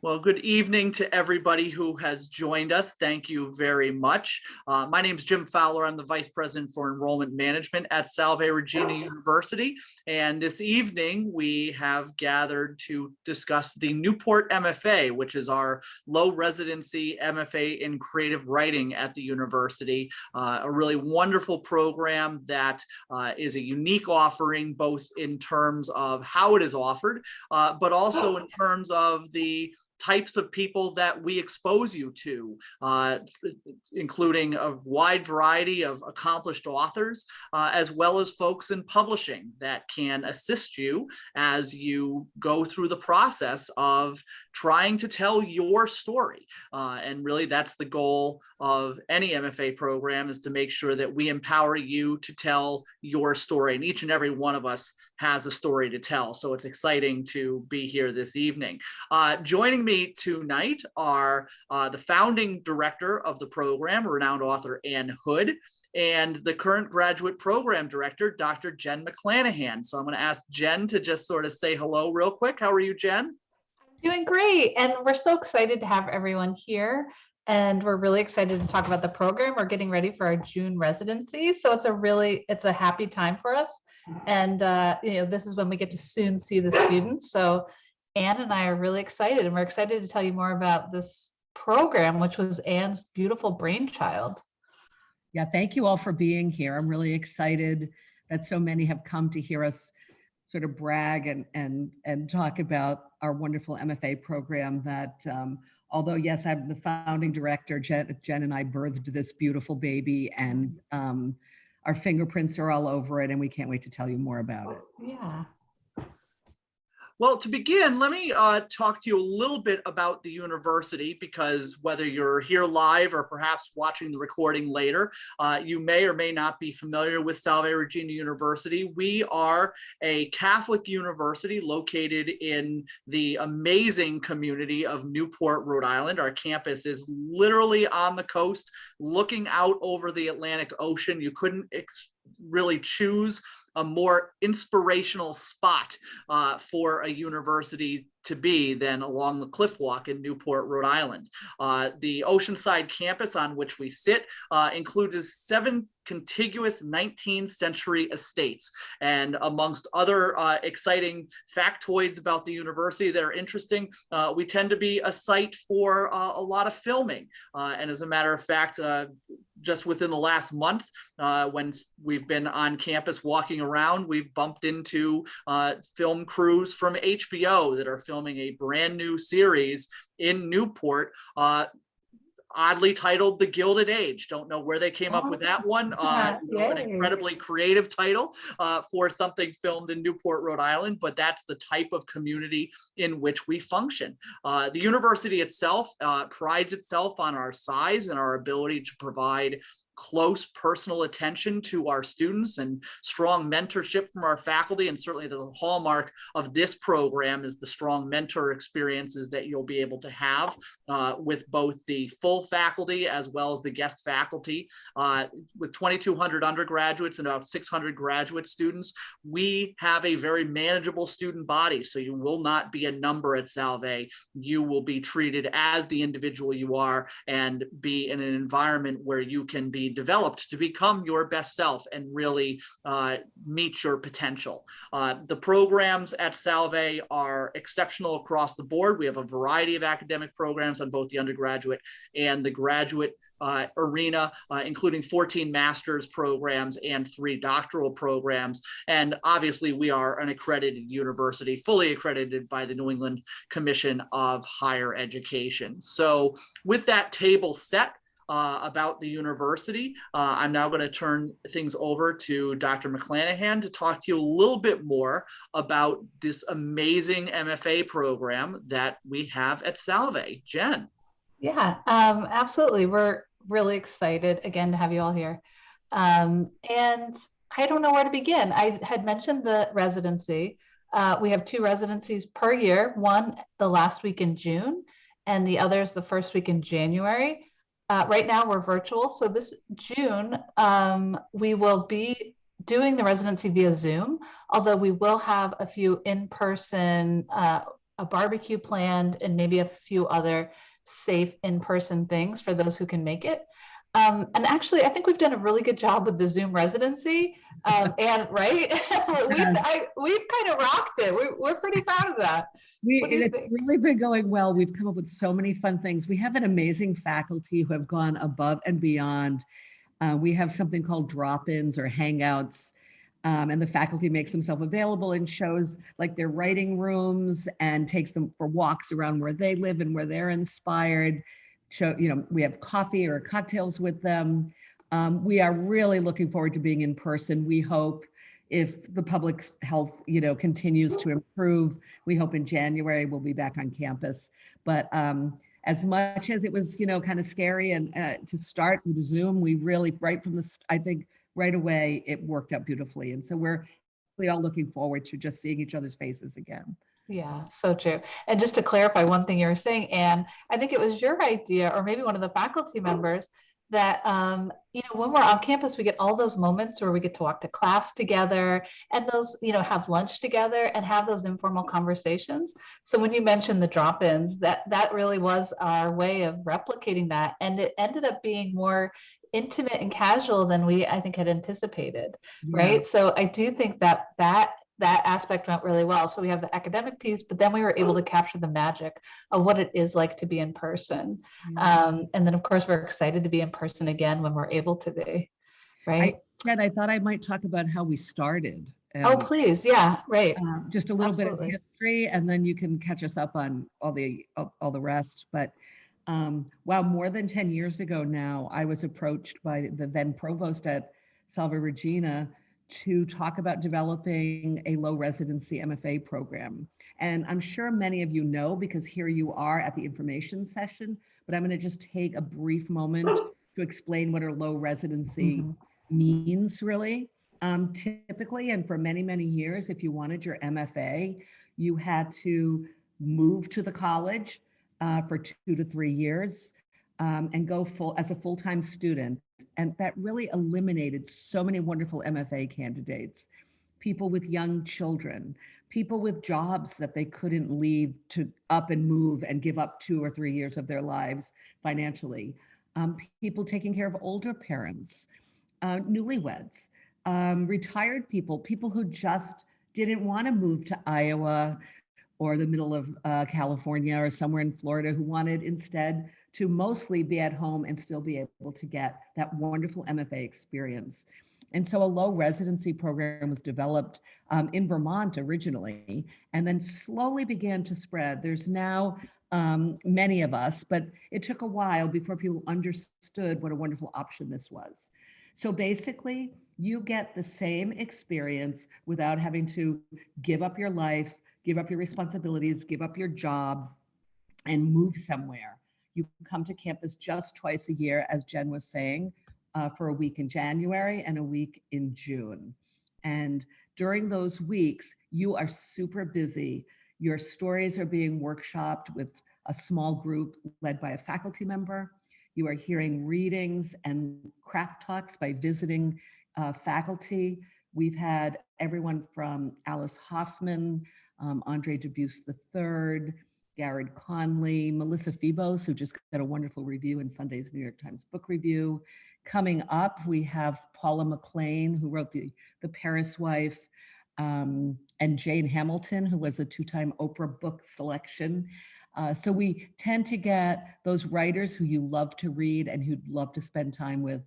Well, good evening to everybody who has joined us. Thank you very much. My name is Jim Fowler. I'm the Vice President for Enrollment Management at Salve, Regina University. And this evening, we have gathered to discuss the Newport MFA, which is our low residency MFA in creative writing at the university. A really wonderful program that is a unique offering, both in terms of how it is offered, but also in terms of the types of people that we expose you to, including a wide variety of accomplished authors, as well as folks in publishing that can assist you as you go through the process of trying to tell your story. And really that's the goal of any MFA program, is to make sure that we empower you to tell your story. And each and every one of us has a story to tell. So it's exciting to be here this evening. Joining me tonight are the founding director of the program, renowned author Ann Hood, and the current graduate program director, Dr. Jen McClanahan. So I'm going to ask Jen to just sort of say hello real quick. How are you, Jen? Doing great. And we're so excited to have everyone here. And we're really excited to talk about the program. We're getting ready for our June residency. So it's a happy time for us. And this is when we get to soon see the students. So Anne and I are really excited, and we're excited to tell you more about this program, which was Anne's beautiful brainchild. Yeah, thank you all for being here. I'm really excited that so many have come to hear us sort of brag and talk about our wonderful MFA program that, although yes, I'm the founding director, Jen and I birthed this beautiful baby, and our fingerprints are all over it, and we can't wait to tell you more about it. Yeah. Well, to begin, let me talk to you a little bit about the university, because whether you're here live or perhaps watching the recording later, you may or may not be familiar with Salve Regina University. We are a Catholic university located in the amazing community of Newport, Rhode Island. Our campus is literally on the coast, looking out over the Atlantic Ocean. You couldn't really choose a more inspirational spot for a university to be than along the cliff walk in Newport, Rhode Island. The Oceanside campus on which we sit includes 7 contiguous 19th century estates. And amongst other exciting factoids about the university that are interesting, we tend to be a site for a lot of filming. And as a matter of fact, just within the last month, when we've been on campus walking around, we've bumped into film crews from HBO that are filming a brand new series in Newport, oddly titled The Gilded Age. Don't know where they came up with that one. An incredibly creative title for something filmed in Newport, Rhode Island, but that's the type of community in which we function. The university itself prides itself on our size and our ability to provide close personal attention to our students and strong mentorship from our faculty. And certainly the hallmark of this program is the strong mentor experiences that you'll be able to have with both the full faculty as well as the guest faculty. With 2,200 undergraduates and about 600 graduate students, we have a very manageable student body. So you will not be a number at Salve. You will be treated as the individual you are and be in an environment where you can be developed to become your best self and really meet your potential. The programs at Salve are exceptional across the board. We have a variety of academic programs on both the undergraduate and the graduate arena, including 14 master's programs and 3 doctoral programs. And obviously we are an accredited university, fully accredited by the New England Commission of Higher Education. So with that table set, about the university, I'm now going to turn things over to Dr. McClanahan to talk to you a little bit more about this amazing MFA program that we have at Salve. Jen. Yeah, absolutely. We're really excited again to have you all here. And I don't know where to begin. I had mentioned the residency. We have 2 residencies per year, one the last week in June and the other is the first week in January. Right now we're virtual. So this June, we will be doing the residency via Zoom, although we will have a few in-person a barbecue planned, and maybe a few other safe in-person things for those who can make it. And actually, I think we've done a really good job with the Zoom residency. And right, we've kind of rocked it. We're pretty proud of that. What do you It's think? really been going well. We've come up with so many fun things. We have an amazing faculty who have gone above and beyond. We have something called drop-ins or hangouts, and the faculty makes themselves available and shows like their writing rooms and takes them for walks around where they live and where they're inspired. We have coffee or cocktails with them. We are really looking forward to being in person. We hope, if the public health, continues to improve, we hope in January we'll be back on campus. But as much as it was, kind of scary and to start with Zoom, we really, I think right away, it worked out beautifully. And so we're all looking forward to just seeing each other's faces again. Yeah, so true. And just to clarify one thing you were saying, Anne, I think it was your idea, or maybe one of the faculty members, that when we're on campus, we get all those moments where we get to walk to class together, and those, have lunch together and have those informal conversations. So when you mentioned the drop-ins, that really was our way of replicating that, and it ended up being more intimate and casual than we, I think, had anticipated. Yeah. Right. So I do think that aspect went really well. So we have the academic piece, but then we were able to capture the magic of what it is like to be in person. And then, of course, we're excited to be in person again when we're able to be, right? I thought I might talk about how we started. Oh, please. Yeah, right. Just a little Absolutely. bit of history, and then you can catch us up on all the rest. But wow, more than 10 years ago now, I was approached by the then provost at Salve, Regina, to talk about developing a low residency MFA program. And I'm sure many of you know, because here you are at the information session, but I'm going to just take a brief moment to explain what a low residency means, really. Typically, and for many, many years, if you wanted your MFA, you had to move to the college for 2 to 3 years and go as a full-time student. And that really eliminated so many wonderful MFA candidates, people with young children, people with jobs that they couldn't leave to up and move and give up 2 or 3 years of their lives financially, people taking care of older parents, newlyweds, retired people who just didn't want to move to Iowa or the middle of California or somewhere in Florida, who wanted instead to mostly be at home and still be able to get that wonderful MFA experience. And so a low residency program was developed in Vermont originally, and then slowly began to spread. There's now many of us, but it took a while before people understood what a wonderful option this was. So basically, you get the same experience without having to give up your life, give up your responsibilities, give up your job, and move somewhere. You come to campus just twice a year, as Jen was saying, for a week in January and a week in June. And during those weeks, you are super busy. Your stories are being workshopped with a small group led by a faculty member. You are hearing readings and craft talks by visiting faculty. We've had everyone from Alice Hoffman, Andre Dubus III, Garrett Conley, Melissa Febos, who just got a wonderful review in Sunday's New York Times Book Review. Coming up, we have Paula McLean, who wrote The Paris Wife, and Jane Hamilton, who was a 2-time Oprah book selection. So we tend to get those writers who you love to read and who'd love to spend time with,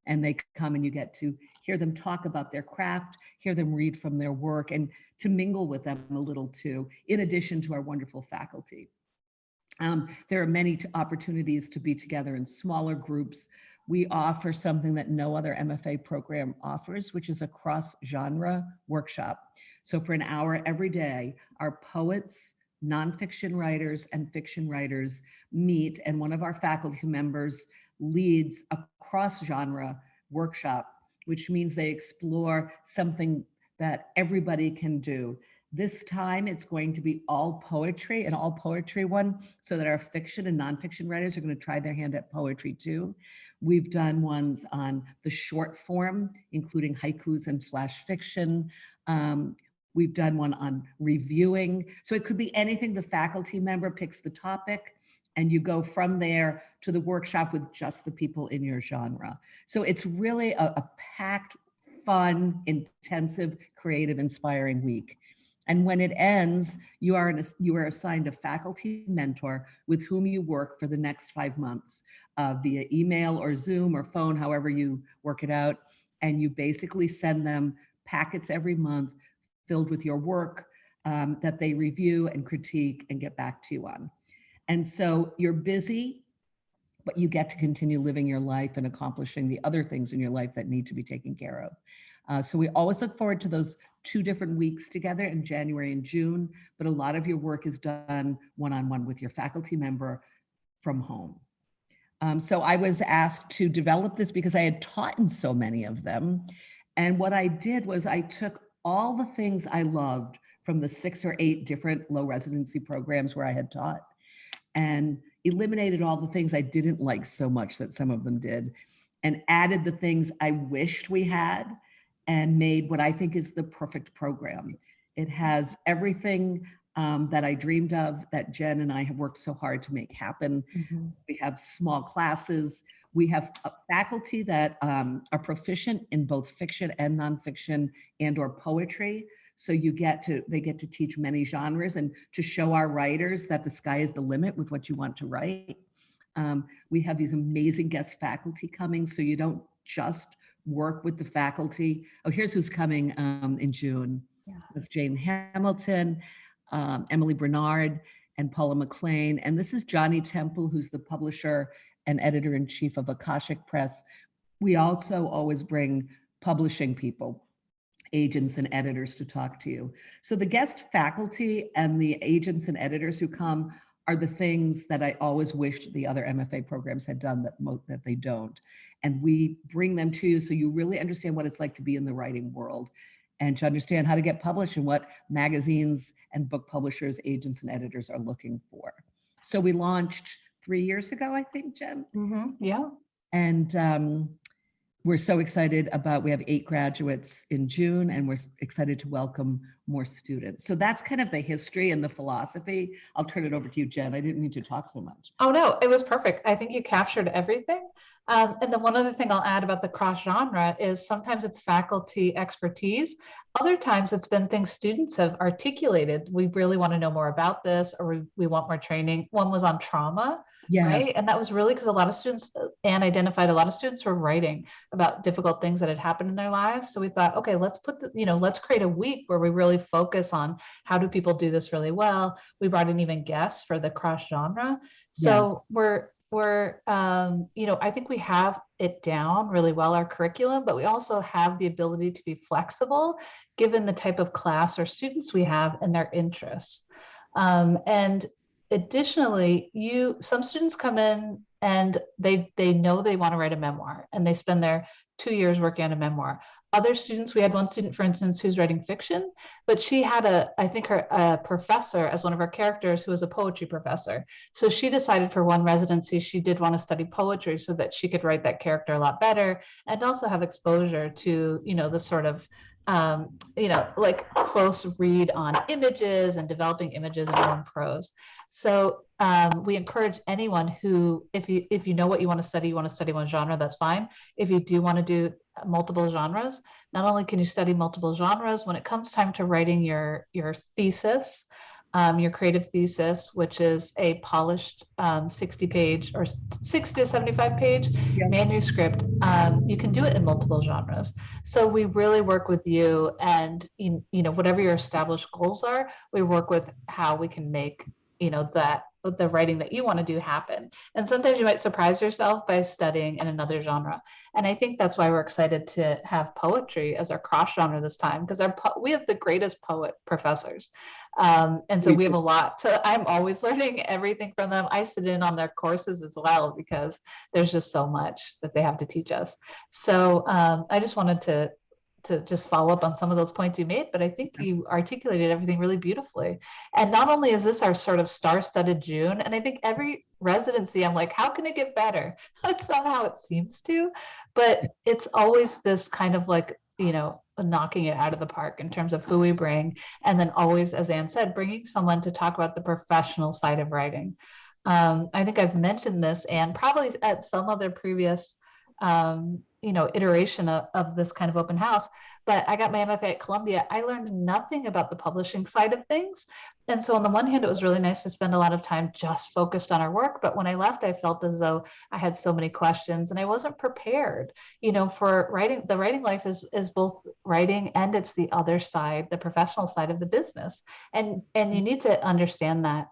and they come and you get to hear them talk about their craft, hear them read from their work, and to mingle with them a little too, in addition to our wonderful faculty. There are many opportunities to be together in smaller groups. We offer something that no other MFA program offers, which is a cross-genre workshop. So for an hour every day, our poets, nonfiction writers, and fiction writers meet, and one of our faculty members leads a cross-genre workshop, which means they explore something that everybody can do. This time it's going to be all poetry, an all poetry one, so that our fiction and nonfiction writers are going to try their hand at poetry too. We've done ones on the short form, including haikus and flash fiction. We've done one on reviewing. So it could be anything. The faculty member picks the topic and you go from there to the workshop with just the people in your genre. So it's really a packed, fun, intensive, creative, inspiring week. And when it ends, you are assigned a faculty mentor with whom you work for the next 5 months via email or Zoom or phone, however you work it out. And you basically send them packets every month filled with your work that they review and critique and get back to you on. And so you're busy, but you get to continue living your life and accomplishing the other things in your life that need to be taken care of. So we always look forward to those 2 different weeks together in January and June, but a lot of your work is done one-on-one with your faculty member from home. So I was asked to develop this because I had taught in so many of them. And what I did was I took all the things I loved from the 6 or 8 different low residency programs where I had taught and eliminated all the things I didn't like so much that some of them did, and added the things I wished we had and made what I think is the perfect program. It has everything that I dreamed of, that Jen and I have worked so hard to make happen. Mm-hmm. We have small classes. We have faculty that are proficient in both fiction and nonfiction and or poetry. So they get to teach many genres and to show our writers that the sky is the limit with what you want to write. We have these amazing guest faculty coming, so you don't just work with the faculty. Oh, here's who's coming in June. Yeah. That's Jane Hamilton, Emily Bernard, and Paula McLean. And this is Johnny Temple, who's the publisher and editor-in-chief of Akashic Press. We also always bring publishing people, agents and editors to talk to you. So the guest faculty and the agents and editors who come are the things that I always wished the other MFA programs had done that they don't. And we bring them to you so you really understand what it's like to be in the writing world and to understand how to get published and what magazines and book publishers, agents and editors are looking for. So we launched 3 years ago, I think, Jen. Mm-hmm. Yeah. And we're so excited we have 8 graduates in June, and we're excited to welcome more students. So that's kind of the history and the philosophy. I'll turn it over to you, Jen. I didn't mean to talk so much. Oh, no, it was perfect. I think you captured everything. And then one other thing I'll add about the cross genre is sometimes it's faculty expertise. Other times it's been things students have articulated. We really want to know more about this, or we want more training. One was on trauma. Yes. Right. And that was really because a lot of students, Anne identified a lot of students were writing about difficult things that had happened in their lives. So we thought, okay, let's let's create a week where we really focus on how do people do this really well. We brought in even guests for the cross genre. So yes. I think we have it down really well, our curriculum, but we also have the ability to be flexible given the type of class or students we have and their interests. And additionally, some students come in and they know they want to write a memoir and they spend their 2 years working on a memoir. Other students, we had one student, for instance, who's writing fiction, but she had a professor as one of her characters who was a poetry professor. So she decided for one residency, she did want to study poetry so that she could write that character a lot better and also have exposure to, the sort of like close read on images and developing images in your own prose. So we encourage anyone who, if you know what you want to study one genre, that's fine. If you do want to do multiple genres, not only can you study multiple genres, when it comes time to writing your thesis, your creative thesis, which is a polished 60-page or 60 to 75-page manuscript, you can do it in multiple genres. So we really work with you, and whatever your established goals are, we work with how we can make that the writing that you want to do happen. And sometimes you might surprise yourself by studying in another genre. And I think that's why we're excited to have poetry as our cross genre this time, because we have the greatest poet professors. And so we have a lot I'm always learning everything from them. I sit in on their courses as well, because there's just so much that they have to teach us. So I just wanted to just follow up on some of those points you made, but I think you articulated everything really beautifully. And not only is this our sort of star-studded June, and I think every residency, I'm like, how can it get better? Somehow it seems to, but it's always this kind of like, knocking it out of the park in terms of who we bring. And then always, as Anne said, bringing someone to talk about the professional side of writing. I think I've mentioned this, and probably at some other previous iteration of this kind of open house, but I got my MFA at Columbia. I learned nothing about the publishing side of things. And so on the one hand, it was really nice to spend a lot of time just focused on our work. But when I left, I felt as though I had so many questions and I wasn't prepared, for writing. The writing life is both writing and it's the other side, the professional side of the business. And you need to understand that.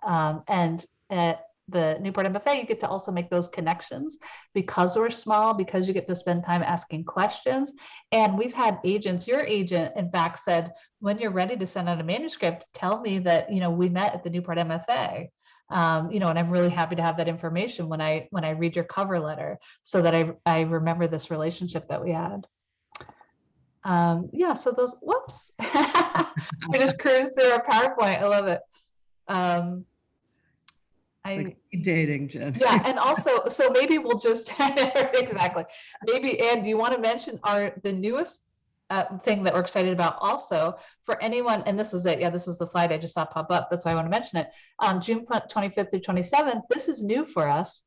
And at the Newport MFA, you get to also make those connections because we're small, because you get to spend time asking questions. And we've had agents, your agent, in fact, said, when you're ready to send out a manuscript, tell me that, we met at the Newport MFA. And I'm really happy to have that information when I read your cover letter so that I remember this relationship that we had. So those, whoops. I just cruised through our PowerPoint. I love it. Like dating, Jen. Yeah, and also, so maybe we'll just exactly. Maybe, Anne, do you want to mention the newest thing that we're excited about also for anyone? And this was it. Yeah, this was the slide I just saw pop up. That's why I want to mention it. June 25th through 27th. This is new for us.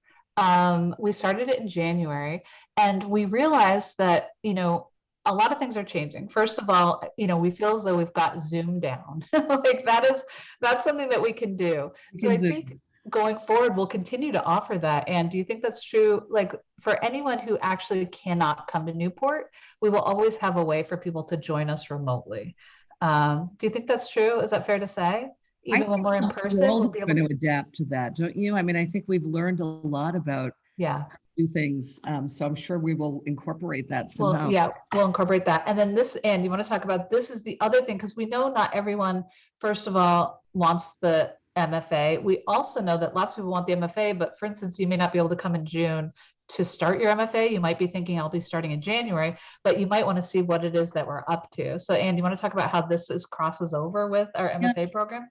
We started it in January, and we realized that a lot of things are changing. First of all, we feel as though we've got Zoom down. Like that's something that we can do. So I think going forward, we'll continue to offer that. And do you think that's true? Like for anyone who actually cannot come to Newport, we will always have a way for people to join us remotely. Do you think that's true? Is that fair to say? Even when we're in person, we'll be able to adapt to that, don't you? I mean, I think we've learned a lot about do things. So I'm sure we will incorporate that somehow. Well, yeah, we'll incorporate that. And then this, Anne, you want to talk about this is the other thing, because we know not everyone, first of all, wants the MFA. We also know that lots of people want the MFA, but for instance, you may not be able to come in June to start your MFA. You might be thinking I'll be starting in January, but you might want to see what it is that we're up to. So Anne, you want to talk about how this crosses over with our MFA program?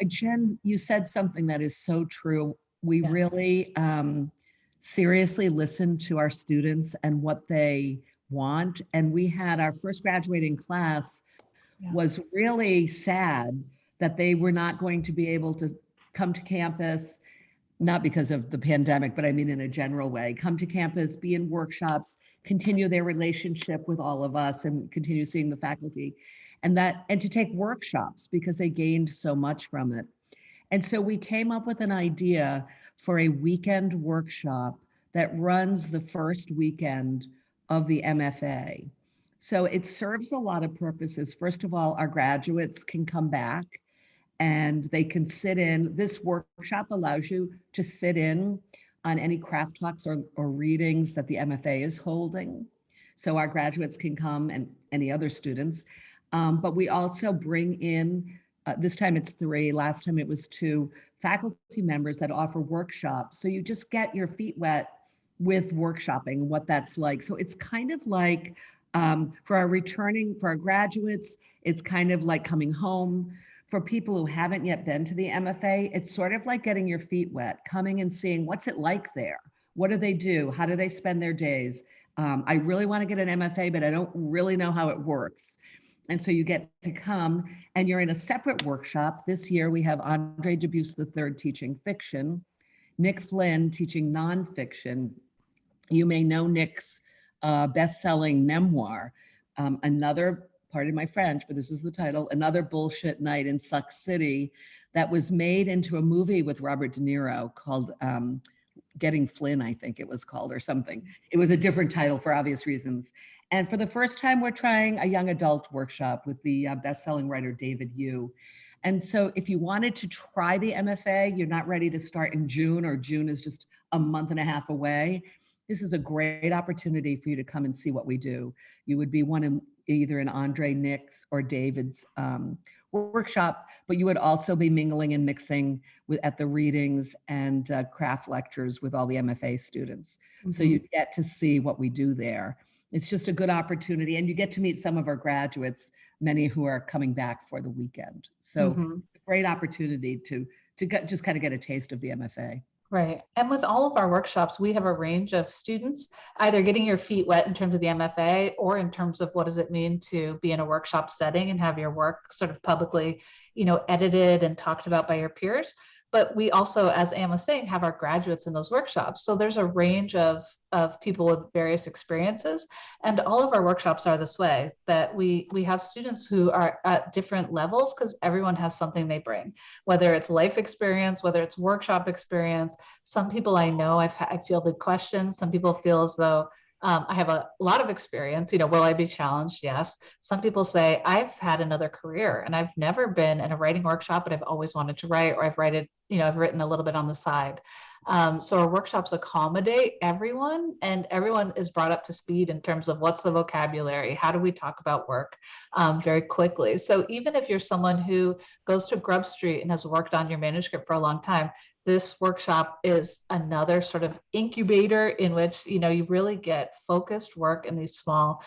Jen, you said something that is so true. We really seriously listen to our students and what they want. And we had our first graduating class was really sad that they were not going to be able to come to campus, not because of the pandemic, but I mean in a general way, come to campus, be in workshops, continue their relationship with all of us and continue seeing the faculty and to take workshops because they gained so much from it. And so we came up with an idea for a weekend workshop that runs the first weekend of the MFA. So it serves a lot of purposes. First of all, our graduates can come back and they can sit in. This workshop allows you to sit in on any craft talks or readings that the MFA is holding. So our graduates can come and any other students. But we also bring in, this time it's 3, last time it was 2, faculty members that offer workshops. So you just get your feet wet with workshopping, what that's like. So it's kind of like, for our graduates, it's kind of like coming home. For people who haven't yet been to the MFA, it's sort of like getting your feet wet, coming and seeing what's it like there. What do they do? How do they spend their days? I really want to get an MFA, but I don't really know how it works. And so you get to come and you're in a separate workshop. This year we have Andre Dubus III teaching fiction, Nick Flynn teaching nonfiction. You may know Nick's best-selling memoir, pardon my French, but this is the title, Another Bullshit Night in Suck City, that was made into a movie with Robert De Niro called Getting Flynn, I think it was called, or something. It was a different title for obvious reasons. And for the first time, we're trying a young adult workshop with the best-selling writer, David Yu. And so if you wanted to try the MFA, you're not ready to start in June, or June is just a month and a half away, this is a great opportunity for you to come and see what we do. You would be either in Andre, Nick's, or David's workshop, but you would also be mingling and mixing at the readings and craft lectures with all the MFA students. Mm-hmm. So you get to see what we do there. It's just a good opportunity, and you get to meet some of our graduates, many who are coming back for the weekend. So great opportunity to just kind of get a taste of the MFA. Right. And with all of our workshops, we have a range of students either getting your feet wet in terms of the MFA or in terms of what does it mean to be in a workshop setting and have your work sort of publicly, edited and talked about by your peers. But we also, as Anne was saying, have our graduates in those workshops. So there's a range of people with various experiences. And all of our workshops are this way, that we have students who are at different levels because everyone has something they bring, whether it's life experience, whether it's workshop experience. Some people I know, I've fielded questions. Some people feel as though I have a lot of experience. Will I be challenged? Yes. Some people say, I've had another career and I've never been in a writing workshop, but I've always wanted to write, or I've written a little bit on the side. So our workshops accommodate everyone, and everyone is brought up to speed in terms of what's the vocabulary, how do we talk about work very quickly. So even if you're someone who goes to Grub Street and has worked on your manuscript for a long time, this workshop is another sort of incubator in which you really get focused work in these small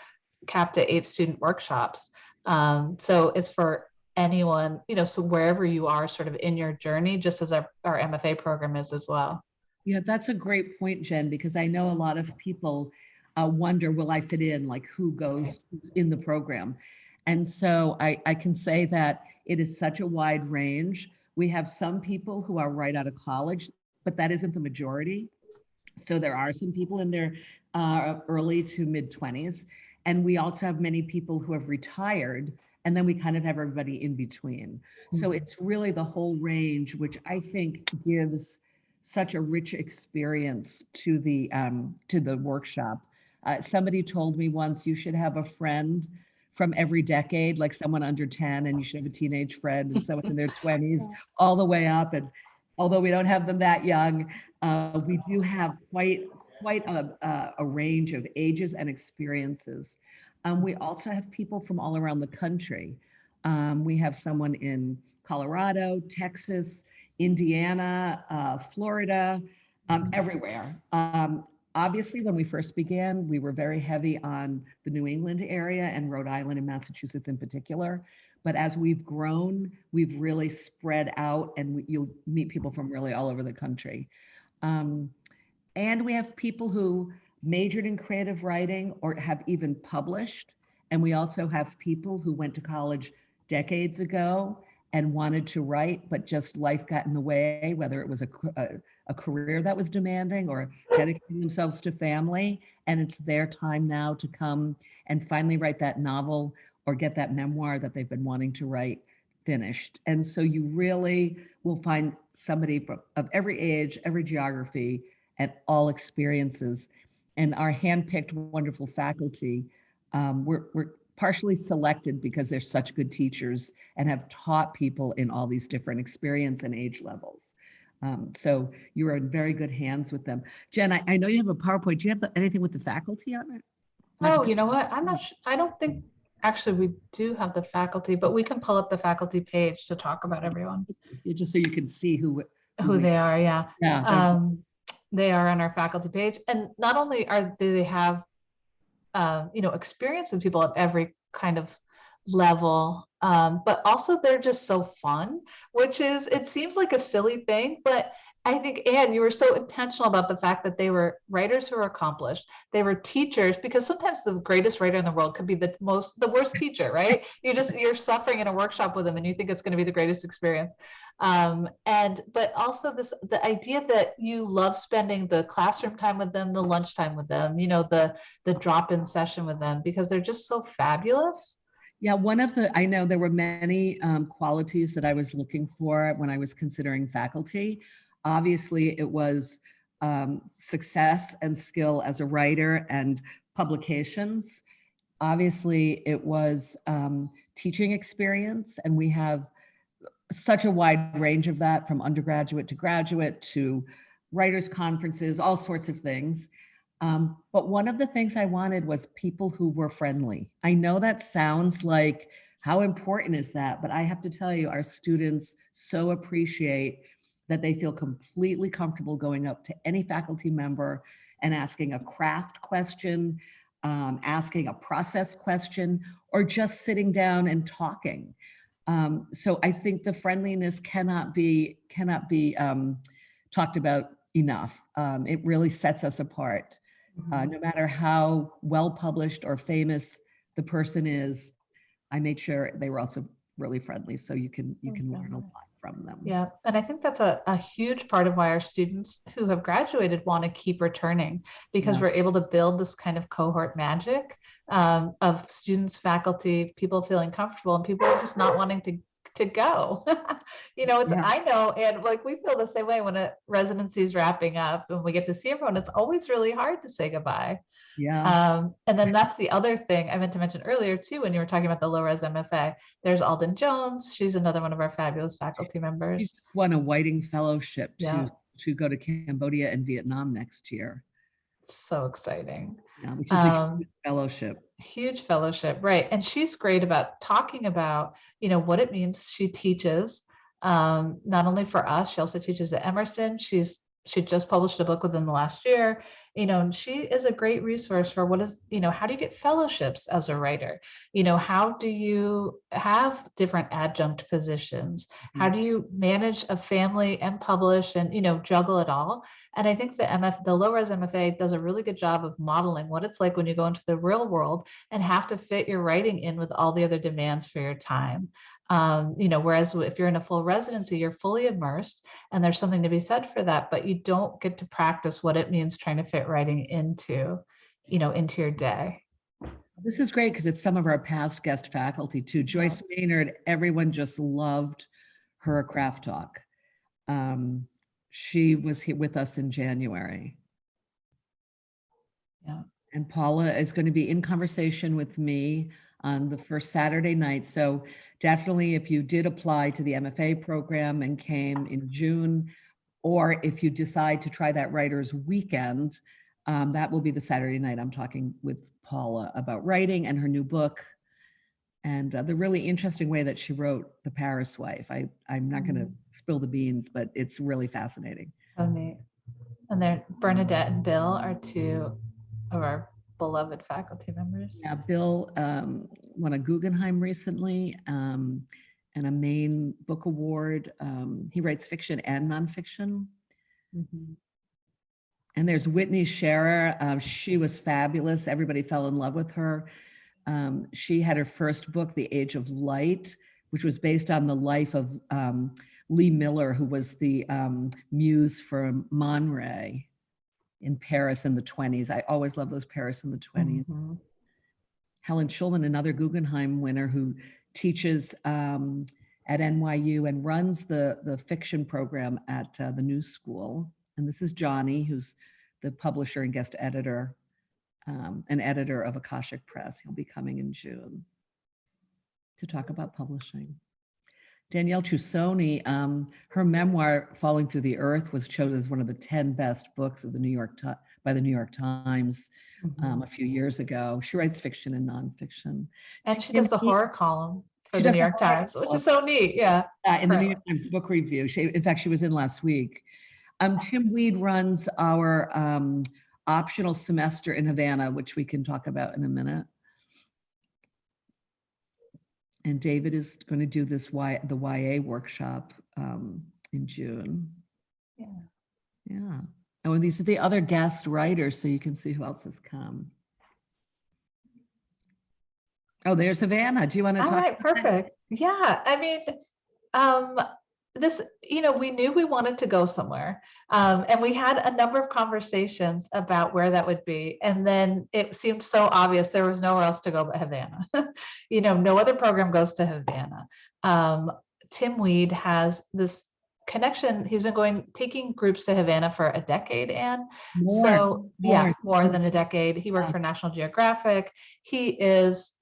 cap to 8 student workshops. So it's for anyone, so wherever you are sort of in your journey, just as our MFA program is as well. Yeah, that's a great point, Jen, because I know a lot of people wonder, will I fit in? Like who's in the program? And so I can say that it is such a wide range. We have some people who are right out of college, but that isn't the majority. So there are some people in their early to mid 20s. And we also have many people who have retired. And then we kind of have everybody in between. So it's really the whole range, which I think gives such a rich experience to the workshop. Somebody told me once, you should have a friend from every decade, like someone under 10, and you should have a teenage friend and someone in their 20s, all the way up. And although we don't have them that young, we do have quite a range of ages and experiences. We also have people from all around the country. We have someone in Colorado, Texas, Indiana, Florida, everywhere. Obviously, when we first began, we were very heavy on the New England area and Rhode Island and Massachusetts in particular. But as we've grown, we've really spread out, and you'll meet people from really all over the country. And we have people who majored in creative writing or have even published. And we also have people who went to college decades ago and wanted to write, but just life got in the way, whether it was a career that was demanding or dedicating themselves to family. And it's their time now to come and finally write that novel or get that memoir that they've been wanting to write finished. And so you really will find somebody of every age, every geography, and all experiences. And our handpicked wonderful faculty, we're partially selected because they're such good teachers and have taught people in all these different experience and age levels. So you are in very good hands with them. Jen, I know you have a PowerPoint. Do you have anything with the faculty on it? Oh, you know what? I'm not sure. I don't think actually we do have the faculty, but we can pull up the faculty page to talk about everyone. Just so you can see who they are. Yeah. Yeah. They are on our faculty page. And not only do they have experience with people at every kind of level, but also they're just so fun, it seems like a silly thing, but I think, Anne, you were so intentional about the fact that they were writers who are accomplished. They were teachers, because sometimes the greatest writer in the world could be the worst teacher, right? You're suffering in a workshop with them and you think it's going to be the greatest experience. But also the idea that you love spending the classroom time with them, the lunchtime with them, the drop-in session with them, because they're just so fabulous. Yeah, I know there were many qualities that I was looking for when I was considering faculty. Obviously, it was success and skill as a writer and publications. Obviously, it was teaching experience, and we have such a wide range of that, from undergraduate to graduate to writers' conferences, all sorts of things. But one of the things I wanted was people who were friendly. I know that sounds like, how important is that? But I have to tell you, our students so appreciate that they feel completely comfortable going up to any faculty member and asking a craft question, asking a process question, or just sitting down and talking. So I think the friendliness cannot be talked about enough. It really sets us apart. No matter how well published or famous the person is, I made sure they were also really friendly, so you can learn a lot from them. Yeah, and I think that's a huge part of why our students who have graduated want to keep returning, because we're able to build this kind of cohort magic of students, faculty, people feeling comfortable, and people just not wanting to go. I know, and like we feel the same way when a residency is wrapping up and we get to see everyone. It's always really hard to say goodbye. And then that's the other thing I meant to mention earlier too, when you were talking about the low-res MFA, there's Alden Jones. She's another one of our fabulous faculty members. She won a Whiting Fellowship to go to Cambodia and Vietnam next year. So exciting. Yeah, which is a huge fellowship. Huge fellowship, right. And she's great about talking about, what it means. She teaches, not only for us, she also teaches at Emerson. She just published a book within the last year, and she is a great resource for how do you get fellowships as a writer? How do you have different adjunct positions? How do you manage a family and publish and, juggle it all? And I think the low-res MFA does a really good job of modeling what it's like when you go into the real world and have to fit your writing in with all the other demands for your time. Whereas if you're in a full residency, you're fully immersed, and there's something to be said for that, but you don't get to practice what it means trying to fit writing into your day. This is great because it's some of our past guest faculty too. Joyce Maynard, everyone just loved her craft talk. She was here with us in January. Yeah. And Paula is going to be in conversation with me on the first Saturday night. So definitely if you did apply to the MFA program and came in June, or if you decide to try that writer's weekend, that will be the Saturday night. I'm talking with Paula about writing and her new book and the really interesting way that she wrote The Paris Wife. I'm not going to spill the beans, but it's really fascinating. Oh, neat. And then Bernadette and Bill are two of our beloved faculty members. Yeah, Bill won a Guggenheim recently and a Maine Book Award. He writes fiction and nonfiction. And there's Whitney Scherer. She was fabulous. Everybody fell in love with her. She had her first book, The Age of Light, which was based on the life of Lee Miller, who was the muse for Man Ray in Paris in the 20s. I always love those Paris in the 20s. Helen Schulman, another Guggenheim winner who teaches at NYU and runs the fiction program at the New School. And this is Johnny, who's the publisher and guest editor, an editor of Akashic Press. He'll be coming in June to talk about publishing. Danielle Chusoni, her memoir, Falling Through the Earth, was chosen as one of the 10 best books of by the New York Times a few years ago. She writes fiction and nonfiction. And she does the horror column for the New York Times, which is so neat. Yeah. In the New York Times Book Review. In fact, she was in last week. Tim Weed runs our optional semester in Havana, which we can talk about in a minute. And David is going to do the YA workshop in June. Yeah. Oh, and these are the other guest writers, so you can see who else has come. Oh, there's Havana. Do you want to talk? All right, perfect. Yeah, I mean, this, we knew we wanted to go somewhere, and we had a number of conversations about where that would be, and then it seemed so obvious there was nowhere else to go but Havana. No other program goes to Havana. Tim Weed has this connection. He's been taking groups to Havana for a decade, Anne. More than a decade. He worked for National Geographic. He is,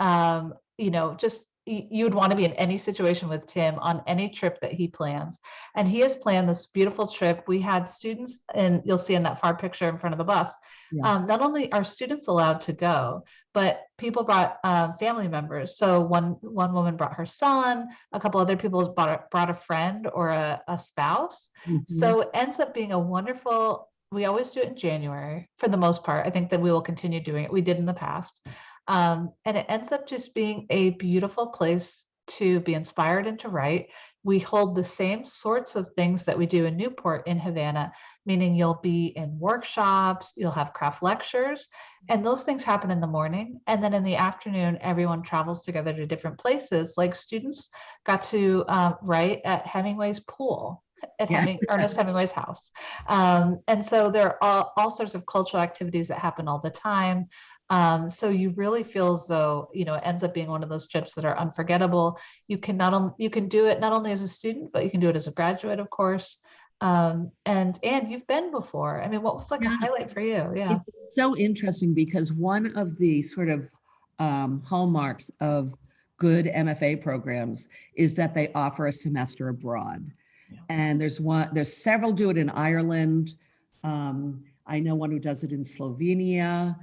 just you would want to be in any situation with Tim on any trip that he plans. And he has planned this beautiful trip. We had students, and you'll see in that far picture in front of the bus, not only are students allowed to go, but people brought family members. So one woman brought her son, a couple other people brought a friend or a spouse. So it ends up being a wonderful, we always do it in January for the most part. I think that we will continue doing it. We did in the past. And it ends up just being a beautiful place to be inspired and to write, we hold the same sorts of things that we do in Newport in Havana, meaning you'll be in workshops, you'll have craft lectures, and those things happen in the morning. And then in the afternoon, everyone travels together to different places. Like students got to write at Hemingway's pool, at Yeah. Ernest Hemingway's house. And so there are all sorts of cultural activities that happen all the time. So you really feel as though, it ends up being one of those trips that are unforgettable. You can you can do it not only as a student, but you can do it as a graduate, of course. And you've been before. I mean, what was like a Yeah. highlight for you? Yeah. It's so interesting because one of the sort of hallmarks of good MFA programs is that they offer a semester abroad. Yeah. And there's several do it in Ireland. I know one who does it in Slovenia.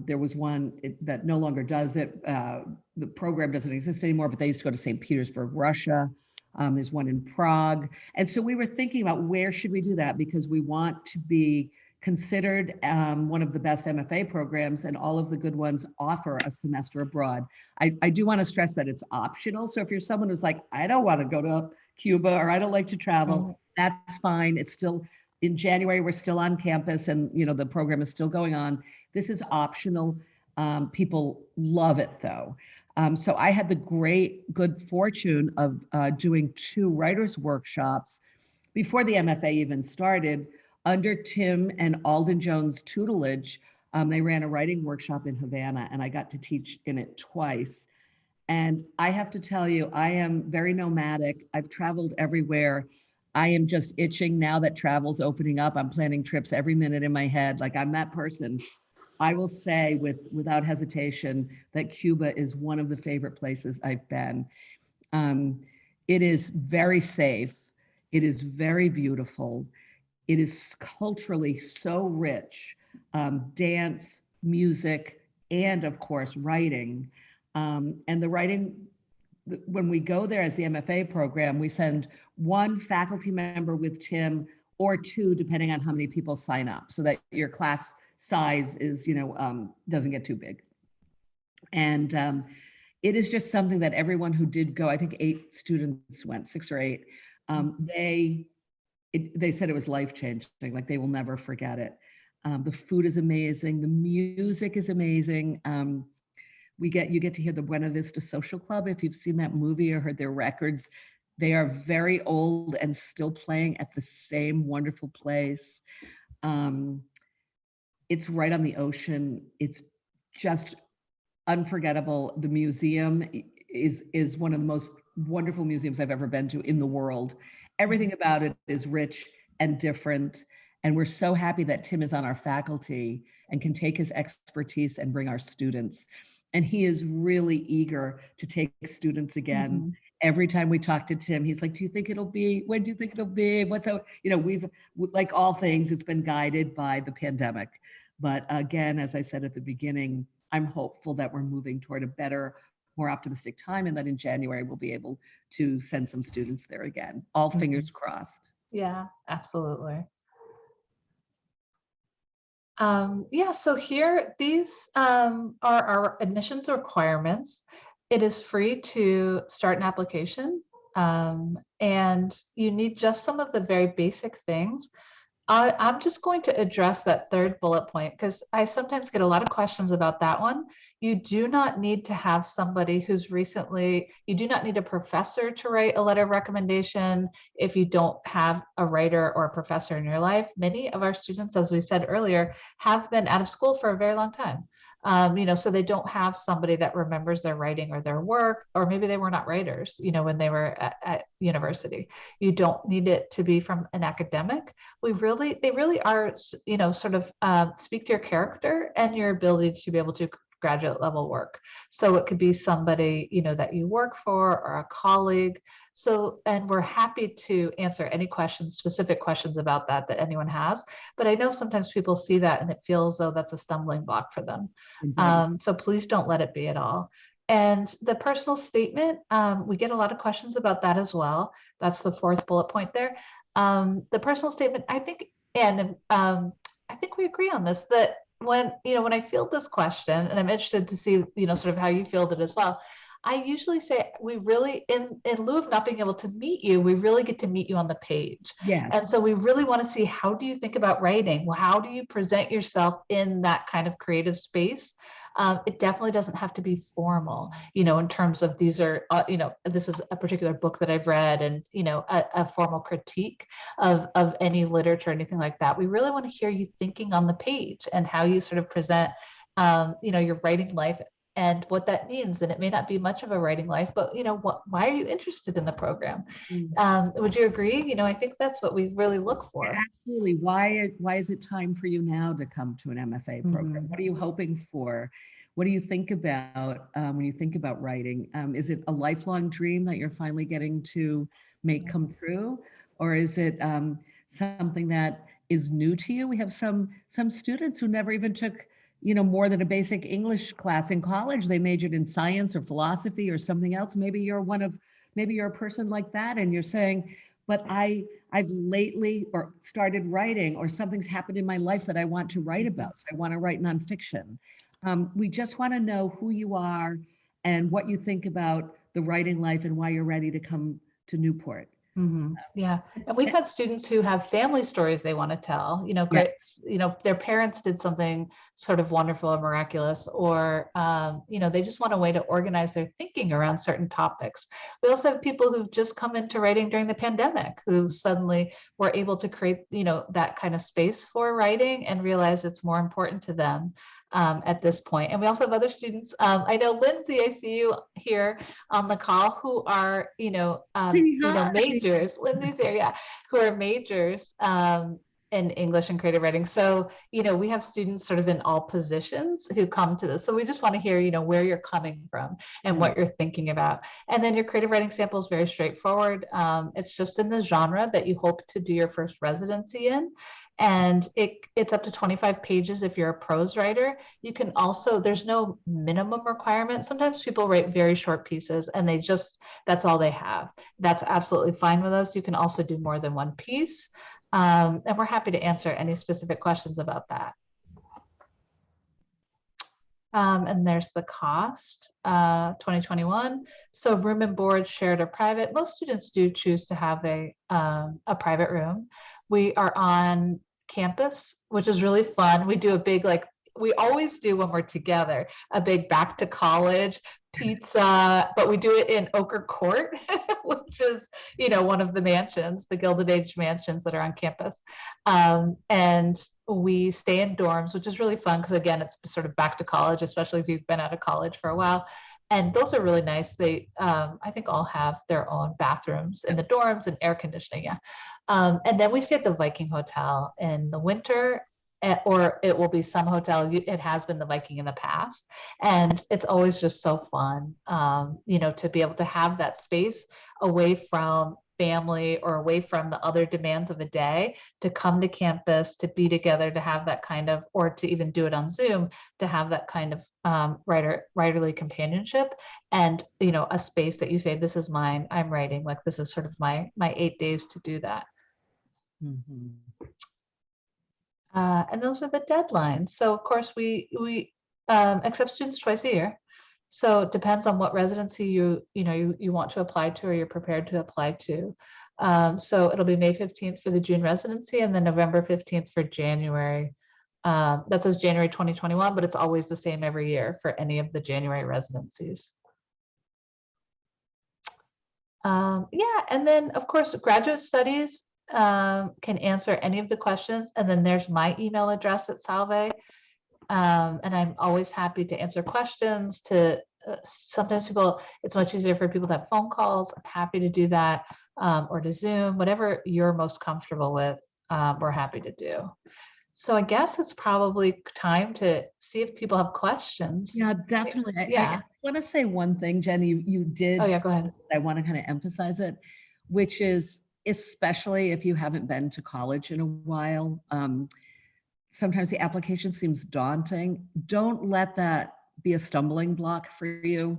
There was one that no longer does it. The program doesn't exist anymore, but they used to go to St. Petersburg, Russia. There's one in Prague. And so we were thinking about where should we do that, because we want to be considered one of the best MFA programs, and all of the good ones offer a semester abroad. I do want to stress that it's optional. So if you're someone who's like, I don't want to go to Cuba, or I don't like to travel, that's fine. It's still in January, we're still on campus, and the program is still going on. This is optional. People love it though. So I had the good fortune of doing 2 writers' workshops before the MFA even started under Tim and Alden Jones' tutelage. They ran a writing workshop in Havana, and I got to teach in it twice. And I have to tell you, I am very nomadic. I've traveled everywhere. I am just itching now that travel's opening up. I'm planning trips every minute in my head. Like, I'm that person. I will say without hesitation that Cuba is one of the favorite places I've been. It is very safe. It is very beautiful. It is culturally so rich. Dance, music, and of course, writing. And the writing, when we go there as the MFA program, we send 1 faculty member with Tim, or 2, depending on how many people sign up, so that your class size is, doesn't get too big. And it is just something that everyone who did go, I think 8 students went, 6 or 8, they said it was life-changing, like they will never forget it. The food is amazing. The music is amazing. You get to hear the Buena Vista Social Club. If you've seen that movie or heard their records, they are very old and still playing at the same wonderful place. It's right on the ocean. It's just unforgettable. The museum is one of the most wonderful museums I've ever been to in the world. Everything about it is rich and different. And we're so happy that Tim is on our faculty and can take his expertise and bring our students. And he is really eager to take students again. Every time we talk to Tim, he's like, do you think it'll be? When do you think it'll be? What's out? We've, like all things, it's been guided by the pandemic. But again, as I said at the beginning, I'm hopeful that we're moving toward a better, more optimistic time, and that in January we'll be able to send some students there again. All fingers crossed. Yeah, absolutely. So here, these are our admissions requirements. It is free to start an application, and you need just some of the very basic things. I'm just going to address that 3rd bullet point, because I sometimes get a lot of questions about that one. You do not need to have somebody you do not need a professor to write a letter of recommendation if you don't have a writer or a professor in your life. Many of our students, as we said earlier, have been out of school for a very long time. So they don't have somebody that remembers their writing or their work, or maybe they were not writers, when they were at university. You don't need it to be from an academic. They really are, sort of speak to your character and your ability to be able to graduate level work. So it could be somebody, that you work for, or a colleague. So, and we're happy to answer any questions, specific questions about that anyone has. But I know sometimes people see that and it feels as though that's a stumbling block for them. So please don't let it be at all. And the personal statement, we get a lot of questions about that as well. That's the 4th bullet point there. The personal statement, I think, and I think we agree on this, that when I field this question, and I'm interested to see, sort of how you field it as well, I usually say we really, in lieu of not being able to meet you, we really get to meet you on the page. Yes. And so we really want to see, how do you think about writing? Well, how do you present yourself in that kind of creative space? It definitely doesn't have to be formal, in terms of these are, this is a particular book that I've read, and, a formal critique of any literature, anything like that. We really want to hear you thinking on the page and how you sort of present, your writing life and what that means. And it may not be much of a writing life, but, why are you interested in the program? Would you agree? I think that's what we really look for. Absolutely. Why is it time for you now to come to an MFA program? What are you hoping for? What do you think about when you think about writing? Is it a lifelong dream that you're finally getting to make come true? Or is it something that is new to you? We have some students who never even took more than a basic English class in college. They majored in science or philosophy or something else. Maybe you're a person like that, and you're saying, but I've lately or started writing, or something's happened in my life that I want to write about. So I want to write nonfiction. We just want to know who you are and what you think about the writing life and why you're ready to come to Newport. Yeah. And we've had students who have family stories they want to tell, great, their parents did something sort of wonderful or miraculous, or, they just want a way to organize their thinking around certain topics. We also have people who've just come into writing during the pandemic, who suddenly were able to create, that kind of space for writing and realize it's more important to them at this point. And we also have other students. I know Lindsay, I see you here on the call, who are, majors. Lindsay's here, yeah, who are majors in English and creative writing. So, we have students sort of in all positions who come to this. So we just want to hear, where you're coming from and what you're thinking about. And then your creative writing sample is very straightforward. It's just in the genre that you hope to do your first residency in. And it's up to 25 pages if you're a prose writer. You can also, there's no minimum requirement. Sometimes people write very short pieces and that's all they have. That's absolutely fine with us. You can also do more than one piece. And we're happy to answer any specific questions about that. And there's the cost, 2021. So room and board, shared or private. Most students do choose to have a private room. We are on campus, which is really fun. We do a big, we always do when we're together, a big back to college pizza, but we do it in Ochre Court, which is, one of the mansions, the Gilded Age mansions that are on campus. And we stay in dorms, which is really fun because, again, it's sort of back to college, especially if you've been out of college for a while. And those are really nice. They, I think, all have their own bathrooms in the dorms and air conditioning. Yeah. And then we stay at the Viking Hotel in the winter, or it will be some hotel. It has been the Viking in the past. And it's always just so fun, to be able to have that space away from family or away from the other demands of a day, to come to campus, to be together, to have that kind of, or to even do it on Zoom, to have that kind of writerly companionship, and a space that you say, this is mine, I'm writing, like this is sort of my 8 days to do that. And those are the deadlines. So of course we accept students twice a year. So it depends on what residency you want to apply to, or you're prepared to apply to. So it'll be May 15th for the June residency, and then November 15th for January. That says January 2021, but it's always the same every year for any of the January residencies. Yeah, and then of course graduate studies can answer any of the questions, and then there's my email address at Salve. And I'm always happy to answer questions. Sometimes it's much easier for people to have phone calls. I'm happy to do that, or to Zoom, whatever you're most comfortable with. We're happy to do. So I guess it's probably time to see if people have questions. Yeah, definitely. Yeah. I want to say one thing, Jenny, you did. Oh yeah, go ahead. I want to kind of emphasize it, which is, especially if you haven't been to college in a while, sometimes the application seems daunting. Don't let that be a stumbling block for you.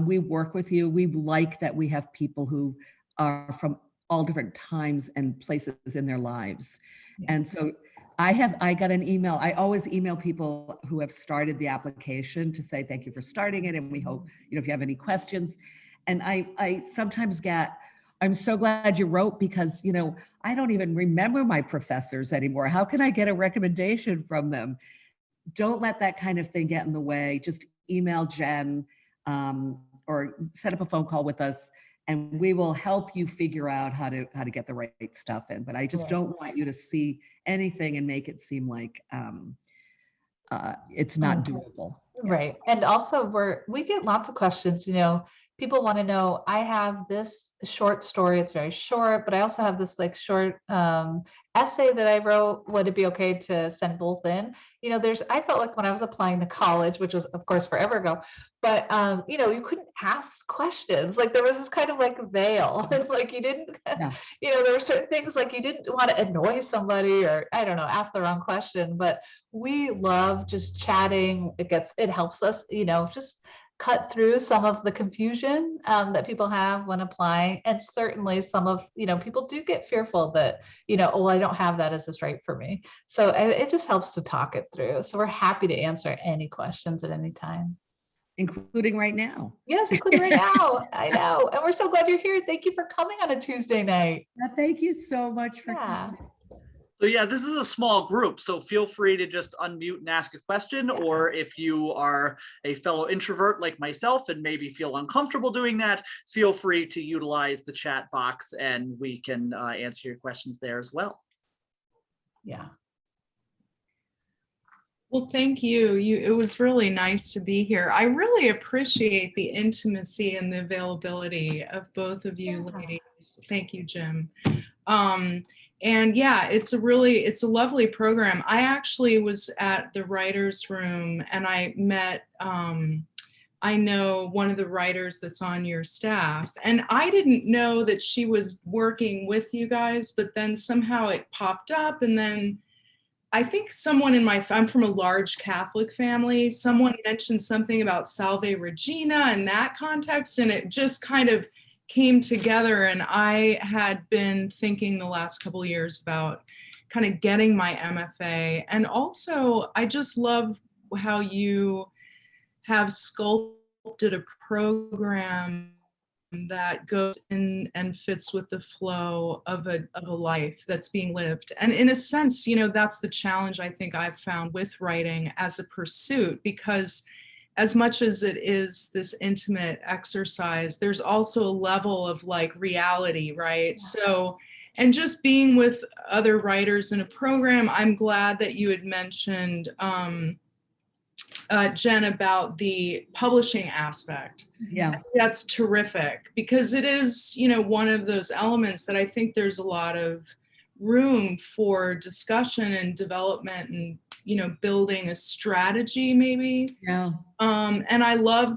We work with you. We like that we have people who are from all different times and places in their lives. Yeah. And so I got an email. I always email people who have started the application to say thank you for starting it, and we hope, if you have any questions. And I sometimes get, I'm so glad you wrote, because I don't even remember my professors anymore. How can I get a recommendation from them? Don't let that kind of thing get in the way. Just email Jen, or set up a phone call with us, and we will help you figure out how to get the right stuff in. But I just don't want you to see anything and make it seem like it's not doable. Right. And also we get lots of questions, people want to know, I have this short story, it's very short, but I also have this like short essay that I wrote. Would it be okay to send both in? I felt like when I was applying to college, which was of course forever ago, but you couldn't ask questions. Like there was this kind of like veil. Like you didn't, there were certain things like you didn't want to annoy somebody, or I don't know, ask the wrong question. But we love just chatting. It helps us, just cut through some of the confusion that people have when applying. And certainly some of, people do get fearful that, oh, I don't have that. Is this right for me? So it just helps to talk it through. So we're happy to answer any questions at any time. Including right now. Yes, including right now. I know. And we're so glad you're here. Thank you for coming on a Tuesday night. Thank you so much for coming. So yeah, this is a small group, so feel free to just unmute and ask a question, or if you are a fellow introvert like myself and maybe feel uncomfortable doing that, feel free to utilize the chat box and we can answer your questions there as well. Yeah. Well, thank you. It was really nice to be here. I really appreciate the intimacy and the availability of both of you ladies. Thank you, Jim. And yeah, it's a lovely program. I actually was at the writer's room and I met, I know one of the writers that's on your staff, and I didn't know that she was working with you guys, but then somehow it popped up. And then I think someone I'm from a large Catholic family, someone mentioned something about Salve Regina in that context, and it just kind of came together. And I had been thinking the last couple of years about kind of getting my MFA. And also, I just love how you have sculpted a program that goes in and fits with the flow of a life that's being lived. And in a sense, that's the challenge I think I've found with writing as a pursuit, because as much as it is this intimate exercise, there's also a level of like reality, right? So, and just being with other writers in a program, I'm glad that you had mentioned, Jen, about the publishing aspect. Yeah. That's terrific, because it is, one of those elements that I think there's a lot of room for discussion and development and, building a strategy maybe. Yeah. And I love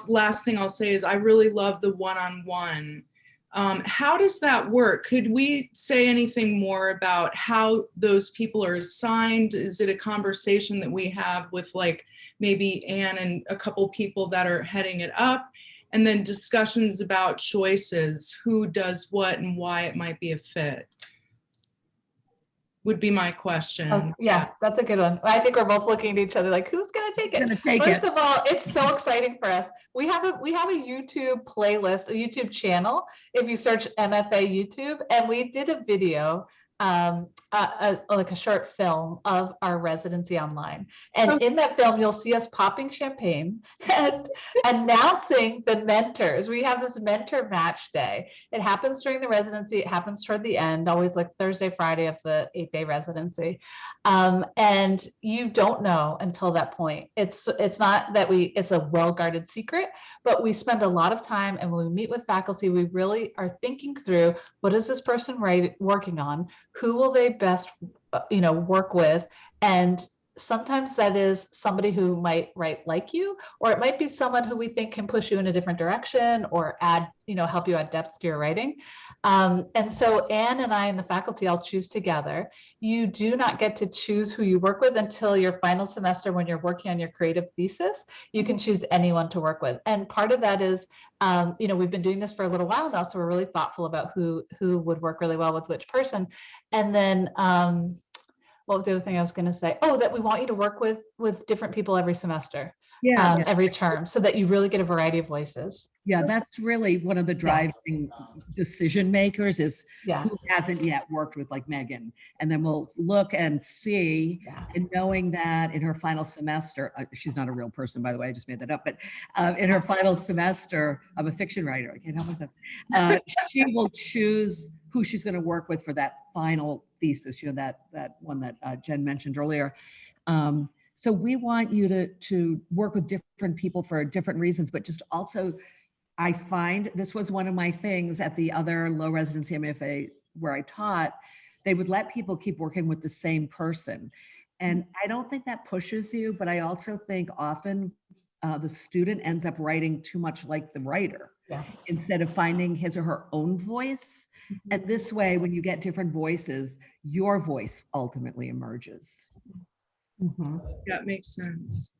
last thing I'll say is I really love the one-on-one. How does that work? Could we say anything more about how those people are assigned? Is it a conversation that we have with like maybe Anne and a couple people that are heading it up, and then discussions about choices, who does what and why it might be a fit? Would be my question. Oh, yeah, that's a good one. I think we're both looking at each other like, who's going to take it? First of all, it's so exciting for us. We have a YouTube playlist, a YouTube channel. If you search MFA YouTube, and we did a video, like a short film of our residency online. And in that film, you'll see us popping champagne and announcing the mentors. We have this mentor match day. It happens during the residency. It happens toward the end, always like Thursday, Friday of the 8-day residency. And you don't know until that point. It's not that it's a well-guarded secret, but we spend a lot of time, and when we meet with faculty, we really are thinking through, what is this person working on? Who will they best, work with? And sometimes that is somebody who might write like you, or it might be someone who we think can push you in a different direction or add, help you add depth to your writing. And so Anne and I and the faculty all choose together. You do not get to choose who you work with until your final semester when you're working on your creative thesis. You can choose anyone to work with. And part of that is, we've been doing this for a little while now, so we're really thoughtful about who would work really well with which person. And then what was the other thing I was going to say? Oh, that we want you to work with different people every semester, Yeah. every term, so that you really get a variety of voices. Yeah, that's really one of the driving decision makers is Yeah. who hasn't yet worked with like Megan. And then we'll look and see, and knowing that in her final semester, she's not a real person, by the way, I just made that up, but in her final semester, I'm a fiction writer, I can't help myself, she will choose who she's going to work with for that final thesis, you know, that one that Jen mentioned earlier. So we want you to work with different people for different reasons, but just also, I find this was one of my things at the other low residency MFA where I taught, they would let people keep working with the same person. And I don't think that pushes you, but I also think often the student ends up writing too much like the writer instead of finding his or her own voice. And this way, when you get different voices, your voice ultimately emerges. That makes sense.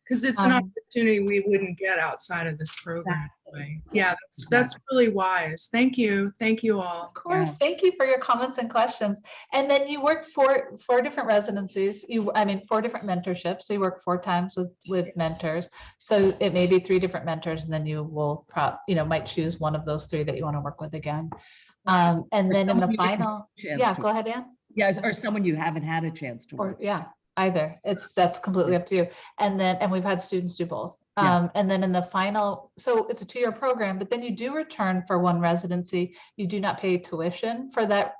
Because it's an opportunity we wouldn't get outside of this program. Anyway. Yeah, that's really wise. Thank you. Thank you all. Of course. Yeah. Thank you for your comments and questions. And then you work four different residencies. 4 different mentorships. So you work 4 times with mentors. So it may be 3 different mentors, and then you will might choose one of those 3 that you want to work with again. And then in the final, go ahead, Ann. Yeah, or someone you haven't had a chance to work. Either. That's completely up to you. And we've had students do both. And then in the final, so it's a 2-year program, but then you do return for 1 residency. You do not pay tuition for that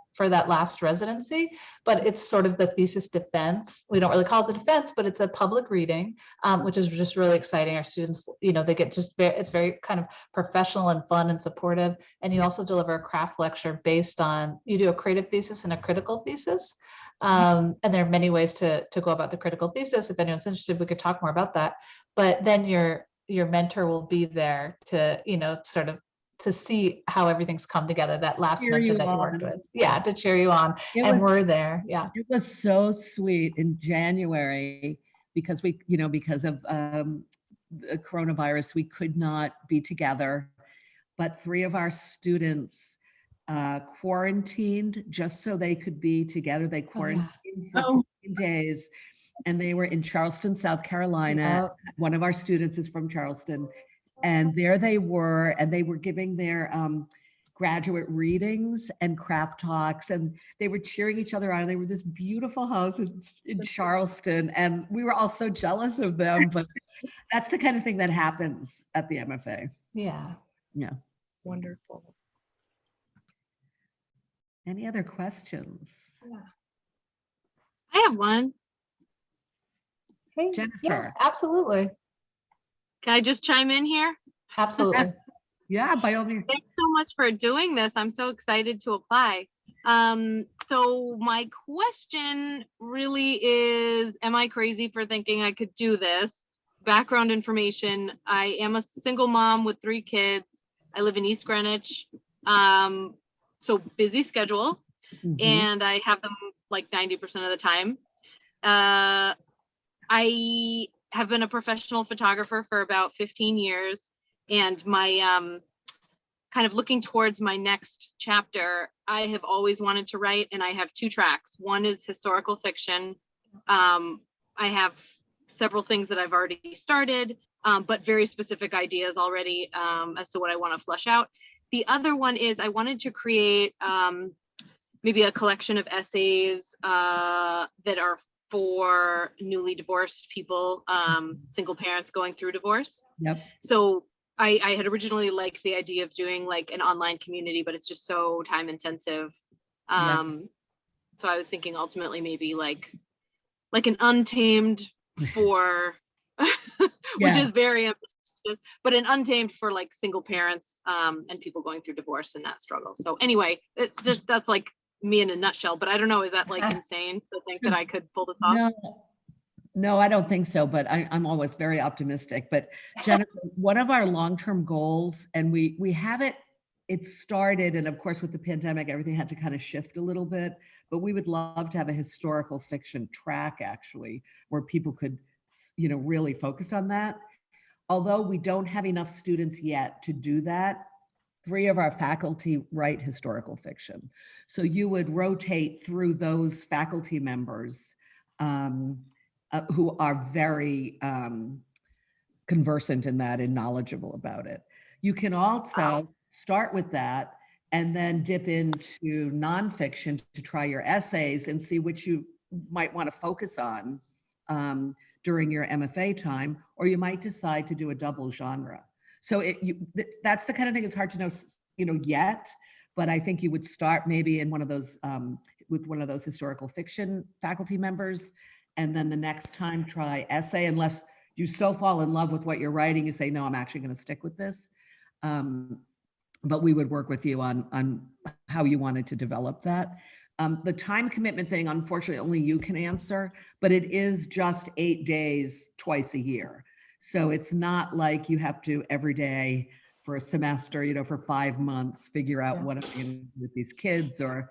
last residency, but it's sort of the thesis defense. We don't really call it the defense, but it's a public reading, which is just really exciting. Our students, they get it's very kind of professional and fun and supportive. And you also deliver a craft lecture based on, you do a creative thesis and a critical thesis. And there are many ways to go about the critical thesis. If anyone's interested, we could talk more about that. But then your mentor will be there to, sort of to see how everything's come together, that last mentor that you worked with. Yeah, to cheer you on. We're there. Yeah. It was so sweet in January because because of the coronavirus, we could not be together. But 3 of our students quarantined just so they could be together. They quarantined for 14 days, and they were in Charleston, South Carolina. One of our students is from Charleston, and there they were, and they were giving their graduate readings and craft talks, and they were cheering each other on. They were this beautiful house in Charleston, and we were all so jealous of them, but that's the kind of thing that happens at the MFA. Yeah. Wonderful. Any other questions? I have one. Hey, Jennifer. Yeah, absolutely. Can I just chime in here? Absolutely. Yeah, by all means. Thanks so much for doing this. I'm so excited to apply. So my question really is, am I crazy for thinking I could do this? Background information. I am a single mom with 3 kids. I live in East Greenwich. So busy schedule, and I have them like 90% of the time. I have been a professional photographer for about 15 years, and my kind of looking towards my next chapter, I have always wanted to write, and I have 2 tracks. One is historical fiction. I have several things that I've already started, but very specific ideas already as to what I want to flesh out. The other one is I wanted to create maybe a collection of essays that are for newly divorced people, single parents going through divorce. So I had originally liked the idea of doing like an online community, but it's just so time intensive. So I was thinking ultimately maybe like an Untamed for, which is very ambitious, but an Untamed for like single parents and people going through divorce and that struggle. So anyway, it's just, that's like me in a nutshell, but I don't know, is that like insane to think that I could pull this off? No, I don't think so, but I'm always very optimistic. But Jennifer, one of our long-term goals, and we have it started, and of course with the pandemic, everything had to kind of shift a little bit, but we would love to have a historical fiction track actually, where people could, really focus on that. Although we don't have enough students yet to do that, 3 of our faculty write historical fiction. So you would rotate through those faculty members who are very conversant in that and knowledgeable about it. You can also start with that and then dip into nonfiction to try your essays and see which you might want to focus on during your MFA time, or you might decide to do a double genre. So that's the kind of thing it's hard to know, yet, but I think you would start maybe in one of those, with one of those historical fiction faculty members, and then the next time try essay, unless you so fall in love with what you're writing, you say, no, I'm actually going to stick with this. But we would work with you on how you wanted to develop that. The time commitment thing, unfortunately, only you can answer, but it is just 8 days twice a year. So it's not like you have to every day for a semester, for 5 months, figure out what I'm going to do with these kids, or,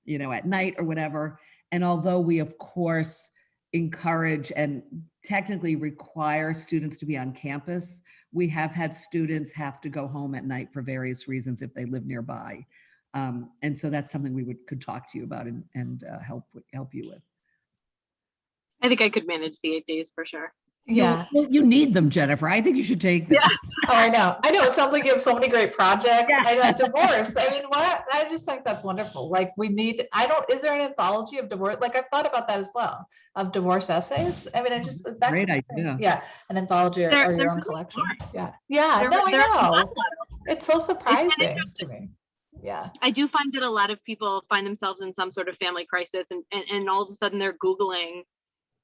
at night or whatever. And although we, of course, encourage and technically require students to be on campus, we have had students have to go home at night for various reasons if they live nearby. And so that's something we could talk to you about and help you with. I think I could manage the 8 days for sure. Yeah. Well, you need them, Jennifer. I think you should take them. Yeah. Oh, I know. It sounds like you have so many great projects. Yeah. I know, divorce. I mean, what? I just think that's wonderful. Like is there an anthology of divorce? Like I've thought about that as well, of divorce essays. I mean, Great idea. Yeah. An anthology or your own really collection. smart. Yeah. Yeah. No, I know. It's so surprising to me. Yeah. I do find that a lot of people find themselves in some sort of family crisis and all of a sudden they're Googling,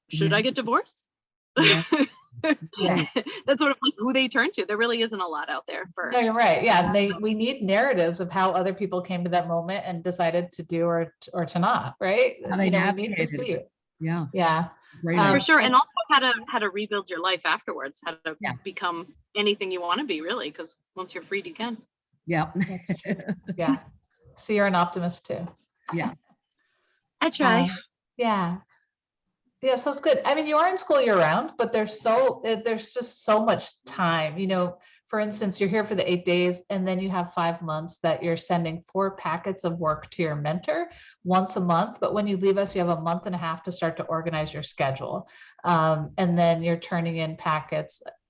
should I get divorced? Yeah. Yeah. That's sort of like who they turn to. There really isn't a lot out there for. No, you're right. Yeah. We need narratives of how other people came to that moment and decided to do or to not, right? How they we need to navigated see it. Yeah. Yeah. Great For idea. sure. And also how to rebuild your life afterwards, how to Yeah. become anything you want to be, really, because once you're freed, you can. Yeah. That's true. Yeah. So you're an optimist too. Yeah. I try. Yeah. Yeah, so it's good. I mean, you are in school year round, but there's just so much time. For instance, you're here for the 8 days, and then you have 5 months that you're sending 4 packets of work to your mentor once a month. But when you leave us, you have a month and a half to start to organize your schedule. And then you're turning in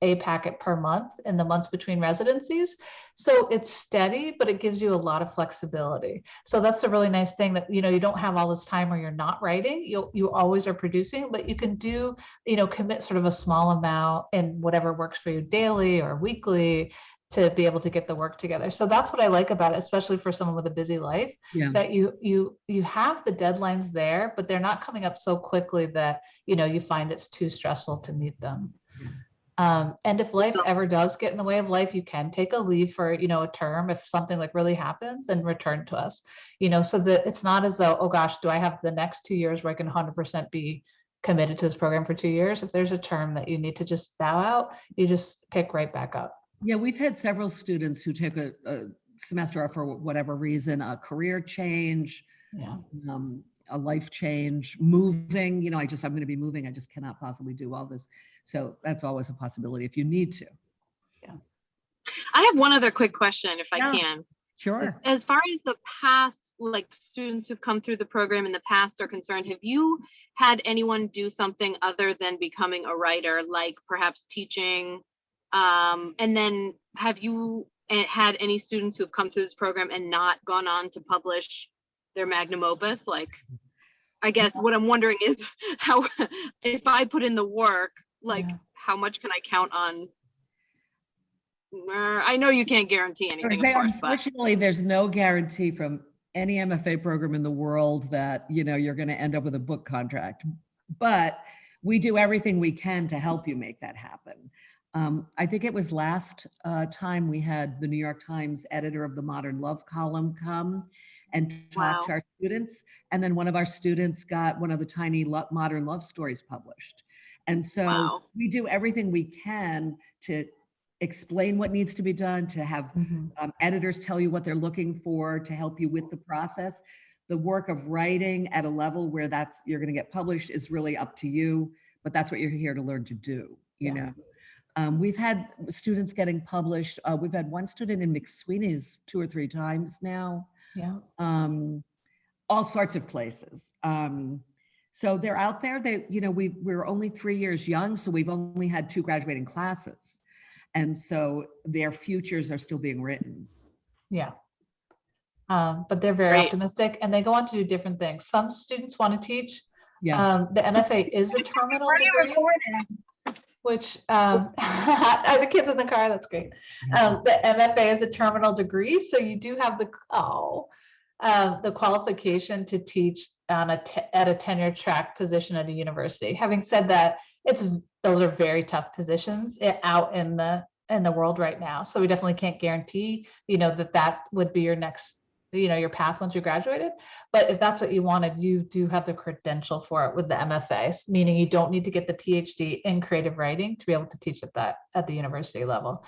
a packet per month in the months between residencies. So it's steady, but it gives you a lot of flexibility. So that's the really nice thing, that, you don't have all this time where you're not writing. You always are producing, but you can do, commit sort of a small amount in whatever works for you daily or weekly to be able to get the work together. So that's what I like about it, especially for someone with a busy life, that you have the deadlines there, but they're not coming up so quickly that, you find it's too stressful to meet them. And if life ever does get in the way of life, you can take a leave for, a term if something like really happens, and return to us, so that it's not as though, oh gosh, do I have the next 2 years where I can 100% be committed to this program for 2 years? If there's a term that you need to just bow out, you just pick right back up. Yeah, we've had several students who take a semester off for whatever reason, a career change, a life change, moving, I'm going to be moving. I just cannot possibly do all this. So that's always a possibility if you need to. Yeah. I have one other quick question, if I can. Sure. As far as the past, like students who've come through the program in the past are concerned, have you had anyone do something other than becoming a writer, like perhaps teaching? And then have you had any students who've come through this program and not gone on to publish their magnum opus? Like, I guess what I'm wondering is how, if I put in the work, like how much can I count on? I know you can't guarantee anything, of course, unfortunately, there's no guarantee from any MFA program in the world that, you're going to end up with a book contract, but we do everything we can to help you make that happen. I think it was last time we had the New York Times editor of the Modern Love column come and talk to our students. And then one of our students got one of the tiny Modern Love stories published. And so we do everything we can to explain what needs to be done, to have editors tell you what they're looking for, to help you with the process. The work of writing at a level where you're going to get published is really up to you, but that's what you're here to learn to do, you know. We've had students getting published. We've had one student in McSweeney's 2 or 3 times now. Yeah. All sorts of places. So they're out there. They, you know, we're only 3 years young, so we've only had 2 graduating classes. And so their futures are still being written. Yeah. But they're very Great. optimistic and they go on to do different things. Some students want to teach. Yeah. The MFA is a terminal degree, which the kids in the car, that's great. The MFA is a terminal degree, so you do have the qualification to teach on at a tenure track position at a university. Having said that, those are very tough positions out in the world right now. So we definitely can't guarantee, that would be your next, your path once you graduated. But if that's what you wanted, you do have the credential for it with the MFA, meaning you don't need to get the PhD in creative writing to be able to teach at the university level.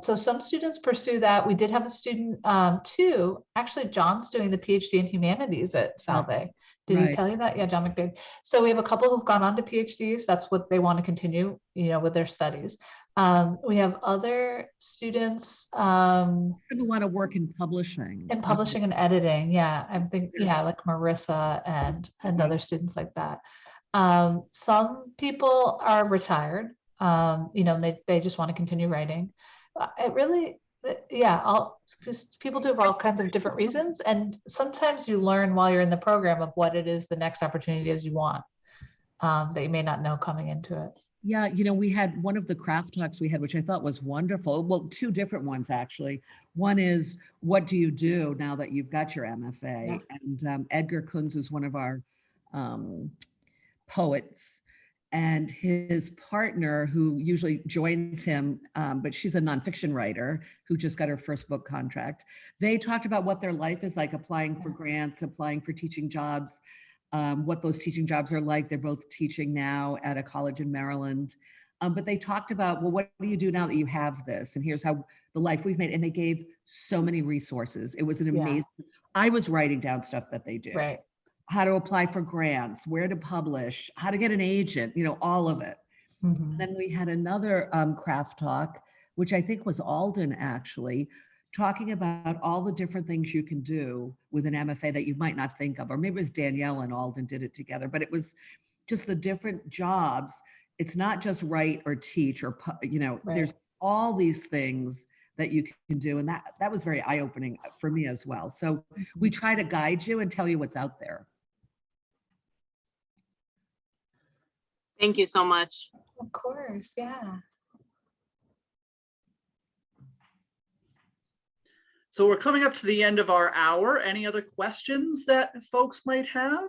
So some students pursue that. We did have a student too. Actually, John's doing the PhD in humanities at Salve. Did he tell you that? Yeah, John McDade. So we have a couple who've gone on to PhDs. That's what they want to continue, with their studies. We have other students Who want to work in publishing. and editing. Yeah, I'm thinking, like Marissa and other students like that. Some people are retired, they just want to continue writing. It really, people do all kinds of different reasons. And sometimes you learn while you're in the program of what it is the next opportunity is you want, that you may not know coming into it. Yeah, we had one of the craft talks we had, which I thought was wonderful. Well, 2 different ones, actually. One is, what do you do now that you've got your MFA? Yeah. And Edgar Kunz is one of our poets, and his partner, who usually joins him, but she's a nonfiction writer who just got her first book contract. They talked about what their life is like, applying for grants, applying for teaching jobs, what those teaching jobs are like. They're both teaching now at a college in Maryland. But they talked about, well, what do you do now that you have this? And here's how the life we've made. And they gave so many resources. It was an amazing, I was writing down stuff that they do. Right. How to apply for grants, where to publish, how to get an agent, all of it. Mm-hmm. Then we had another craft talk, which I think was Alden actually, talking about all the different things you can do with an MFA that you might not think of, or maybe it was Danielle and Alden did it together, but it was just the different jobs. It's not just write or teach or, there's all these things that you can do. And that was very eye-opening for me as well. So we try to guide you and tell you what's out there. Thank you so much. Of course, yeah. So we're coming up to the end of our hour. Any other questions that folks might have?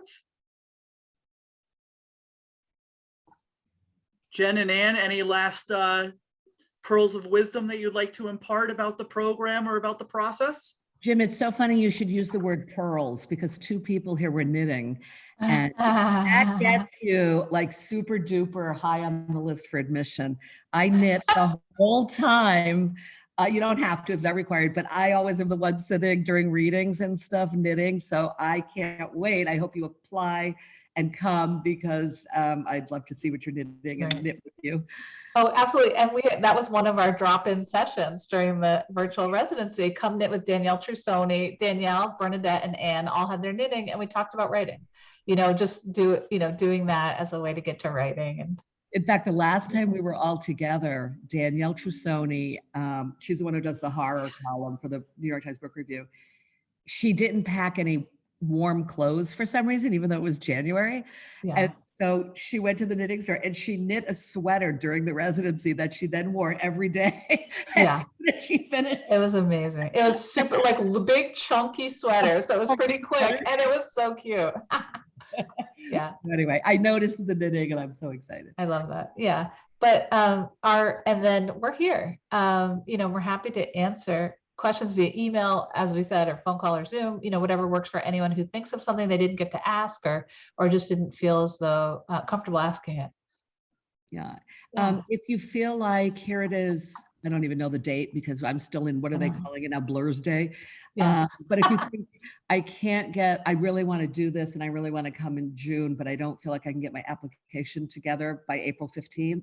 Jen and Ann, any last pearls of wisdom that you'd like to impart about the program or about the process? Jim, it's so funny you should use the word pearls, because 2 people here were knitting, and that gets you like super duper high on the list for admission. I knit the whole time. You don't have to, it's not required, but I always am the one sitting during readings and stuff knitting. So I can't wait. I hope you apply and come, because I'd love to see what you're knitting and knit with you. Oh, absolutely. And that was one of our drop-in sessions during the virtual residency. Come knit with Danielle Trusoni. Danielle, Bernadette, and Anne all had their knitting, and we talked about writing. Just doing that as a way to get to writing. And in fact, the last time we were all together, Danielle Trusoni, she's the one who does the horror column for the New York Times Book Review. She didn't pack any warm clothes for some reason, even though it was January. Yeah. And so she went to the knitting store and she knit a sweater during the residency that she then wore every day. As soon as she finished. It was amazing. It was super, like big chunky sweater. So it was pretty quick and it was so cute. Yeah. Anyway, I noticed the knitting and I'm so excited. I love that. Yeah. But and then we're here. We're happy to answer questions via email, as we said, or phone call or Zoom, whatever works for anyone who thinks of something they didn't get to ask or just didn't feel as though comfortable asking it. Yeah. If you feel like, here it is, I don't even know the date because I'm still in, what are they calling it now? Blur's Day. Yeah. But if you think I really want to do this and I really want to come in June, but I don't feel like I can get my application together by April 15th.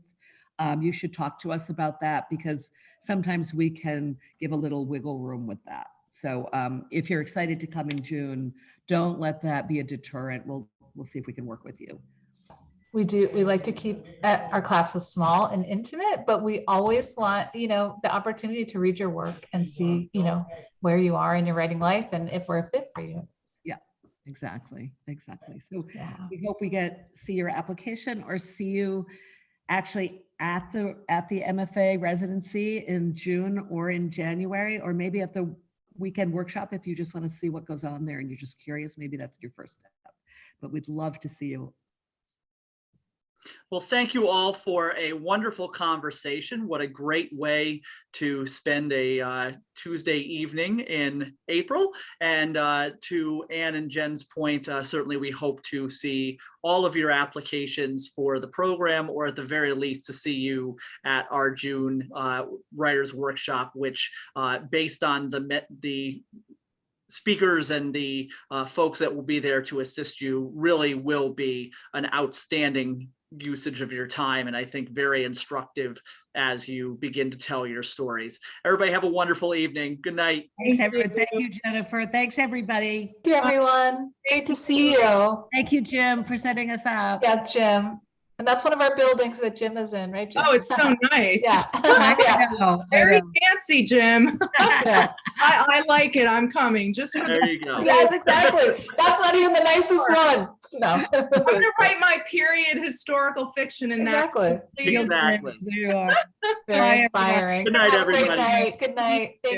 you should talk to us about that, because sometimes we can give a little wiggle room with that. So if you're excited to come in June, don't let that be a deterrent. We'll see if we can work with you. We like to keep our classes small and intimate, but we always want, the opportunity to read your work and see, where you are in your writing life and if we're a fit for you. Yeah, exactly. So Yeah. we hope we see your application or see you actually at the MFA residency in June or in January, or maybe at the weekend workshop if you just want to see what goes on there and you're just curious. Maybe that's your first step, but we'd love to see you. Well, thank you all for a wonderful conversation. What a great way to spend a Tuesday evening in April. And to Anne and Jen's point, certainly we hope to see all of your applications for the program, or at the very least to see you at our June Writers Workshop, which based on the speakers and the folks that will be there to assist you really will be an outstanding usage of your time, and I think very instructive as you begin to tell your stories. Everybody have a wonderful evening. Good night. Thanks, everyone. Thank you, Jennifer. Thanks, everybody. Thank you, everyone. Great to see you. Thank you, Jim, for setting us up. Yeah, Jim. And that's one of our buildings that Jim is in, right, Jim? Oh, it's so nice. Yeah. I Very know. fancy, Jim. Yeah. I like it. I'm coming. Just for There you go. Yes, exactly. That's not even the nicest one. No. I'm gonna write my period historical fiction in that. Exactly. Exactly. There you are. Very inspiring. Good night, Have a great everybody. night. Good night. Thank